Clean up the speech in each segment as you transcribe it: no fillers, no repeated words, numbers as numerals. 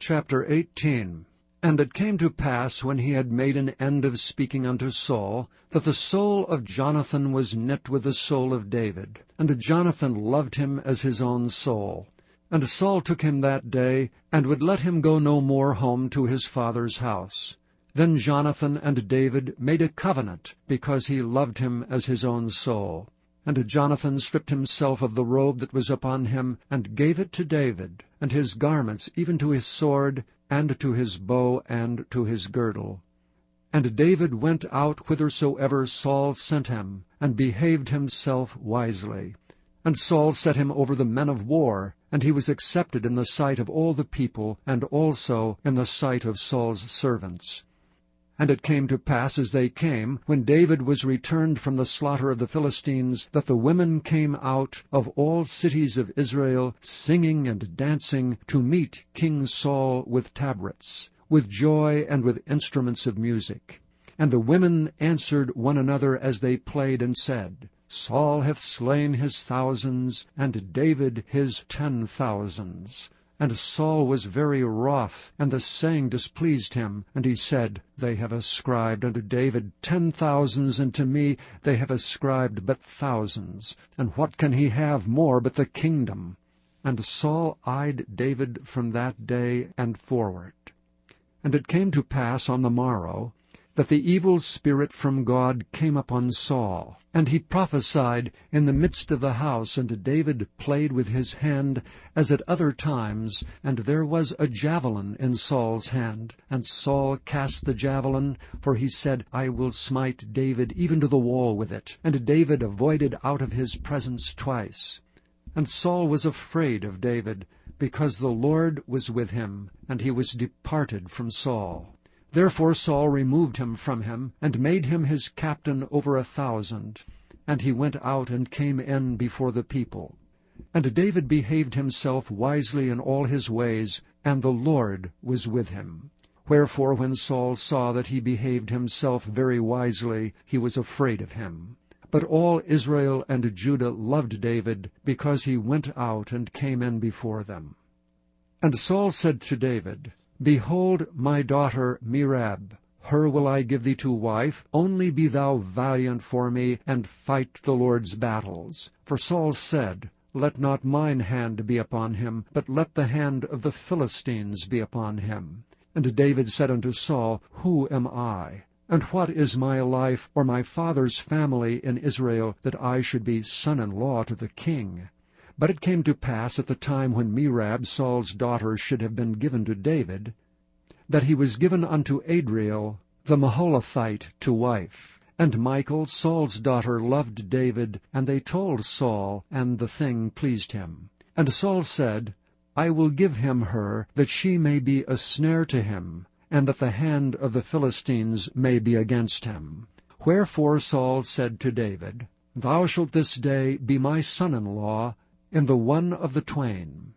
Chapter 18. And it came to pass, when he had made an end of speaking unto Saul, that the soul of Jonathan was knit with the soul of David, and Jonathan loved him as his own soul. And Saul took him that day, and would let him go no more home to his father's house. Then Jonathan and David made a covenant, because he loved him as his own soul. And Jonathan stripped himself of the robe that was upon him, and gave it to David, and his garments, even to his sword, and to his bow, and to his girdle. And David went out whithersoever Saul sent him, and behaved himself wisely. And Saul set him over the men of war, and he was accepted in the sight of all the people, and also in the sight of Saul's servants. And it came to pass, as they came, when David was returned from the slaughter of the Philistines, that the women came out of all cities of Israel, singing and dancing, to meet King Saul with tabrets, with joy and with instruments of music. And the women answered one another as they played, and said, Saul hath slain his thousands, and David his 10,000s. And Saul was very wroth, and the saying displeased him. And he said, They have ascribed unto David 10,000s, and to me they have ascribed but thousands. And what can he have more but the kingdom? And Saul eyed David from that day and forward. And it came to pass on the morrow, that the evil spirit from God came upon Saul, and he prophesied in the midst of the house, and David played with his hand as at other times, and there was a javelin in Saul's hand. And Saul cast the javelin, for he said, I will smite David even to the wall with it. And David avoided out of his presence twice. And Saul was afraid of David, because the Lord was with him, and he was departed from Saul. Therefore Saul removed him from him, and made him his captain over 1,000. And he went out and came in before the people. And David behaved himself wisely in all his ways, and the Lord was with him. Wherefore when Saul saw that he behaved himself very wisely, he was afraid of him. But all Israel and Judah loved David, because he went out and came in before them. And Saul said to David, Behold my daughter Merab, her will I give thee to wife, only be thou valiant for me, and fight the Lord's battles. For Saul said, Let not mine hand be upon him, but let the hand of the Philistines be upon him. And David said unto Saul, Who am I? And what is my life, or my father's family in Israel, that I should be son-in-law to the king? But it came to pass at the time when Merab, Saul's daughter, should have been given to David, that he was given unto Adriel the Maholathite to wife. And Michal, Saul's daughter, loved David, and they told Saul, and the thing pleased him. And Saul said, I will give him her, that she may be a snare to him, and that the hand of the Philistines may be against him. Wherefore Saul said to David, Thou shalt this day be my son-in-law, in the one of the twain.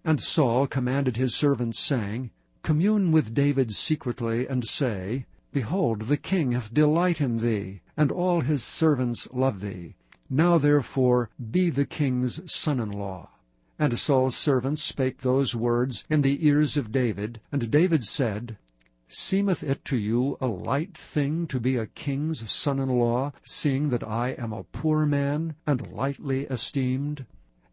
And Saul commanded his servants, saying, Commune with David secretly, and say, Behold, the king hath delight in thee, and all his servants love thee. Now therefore be the king's son-in-law. And Saul's servants spake those words in the ears of David. And David said, Seemeth it to you a light thing to be a king's son-in-law, seeing that I am a poor man, and lightly esteemed?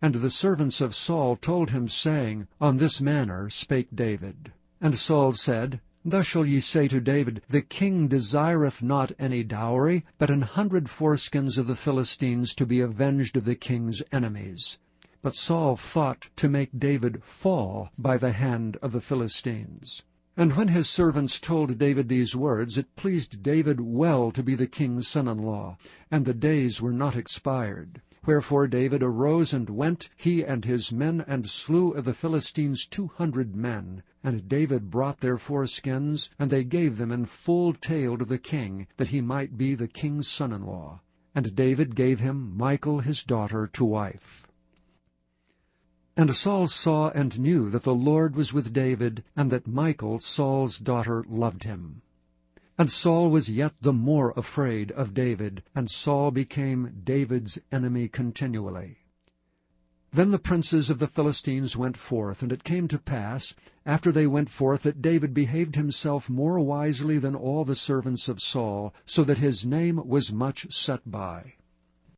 And the servants of Saul told him, saying, On this manner spake David. And Saul said, Thus shall ye say to David, The king desireth not any dowry, but 100 foreskins of the Philistines, to be avenged of the king's enemies. But Saul thought to make David fall by the hand of the Philistines. And when his servants told David these words, it pleased David well to be the king's son-in-law, and the days were not expired. Wherefore David arose and went, he and his men, and slew of the Philistines 200 men. And David brought their foreskins, and they gave them in full tale to the king, that he might be the king's son-in-law. And David gave him Michal his daughter to wife. And Saul saw and knew that the Lord was with David, and that Michal, Saul's daughter, loved him. And Saul was yet the more afraid of David, and Saul became David's enemy continually. Then the princes of the Philistines went forth, and it came to pass, after they went forth, that David behaved himself more wisely than all the servants of Saul, so that his name was much set by.